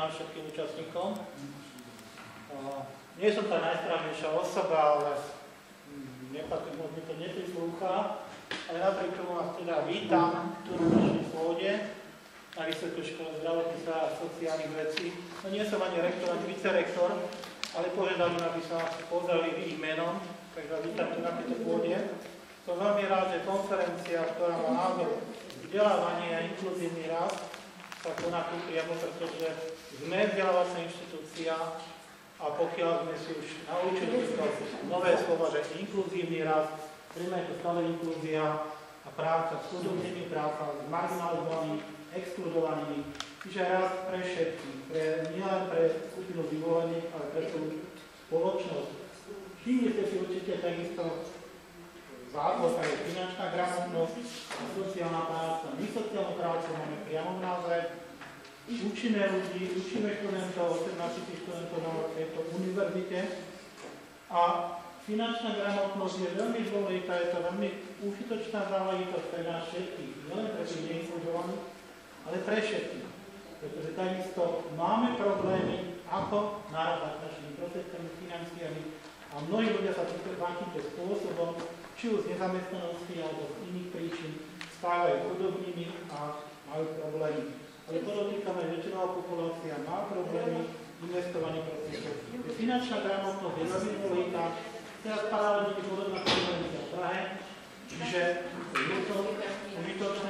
želám všetkým účastníkom. Nie som tá najsprávnejšia osoba, ale možno to neprislúcha, ale napriek tomu vás teda vítam tu na našej pôde na Vysokej škole zdravotníctva a sociálnych vecí. No nie som ani rektor, ani vicerektor, ale požiadali ma, aby sa pozreli ich menom, takže vás vítam tu na tejto pôde. Som veľmi rád, že konferencia, ktorá má názov Vzdelávanie a inkluzívny rast, sa koná tu priamo, pretože sme vzdelávacia inštitúcia a pokiaľ sme si už naučili to nové slovo, že inkluzívny rast, príjme to stále inklúzia a práca s chudobnými, práca s marginalizovanými, exkludovanými, čiže rast pre všetkých, nielen pre skupinu vyvolených, ale pre celú spoločnosť. Všimli ste si určite takisto základ, tak je finančná gramotnosť a sociálna práca. My sociálnu prácu máme priamo v názve. Učíme ľudí, učíme študentov, 18 študentov na tejto univerzite. A finančná gramotnosť je veľmi dôležitá, je to veľmi užitočná záležitosť pre nás všetkých. Nielen pre tých neinkluzovaných, ale pre všetkých. Pretože takisto máme problémy, ako narábať našimi prostriedkami, financiami. A mnohí ľudia sa takýmto spôsobom, či už z nezamestnanosti alebo z iných príčin, stávajú chudobnými a majú problémy. Ale podotýkame, že väčšinová populácia má problémy investovania prostriedkov. Finančná gramotnosť je veľmi dôležitá. Teraz paralelne podobná konferencia v Prahe, čiže je to užitočné.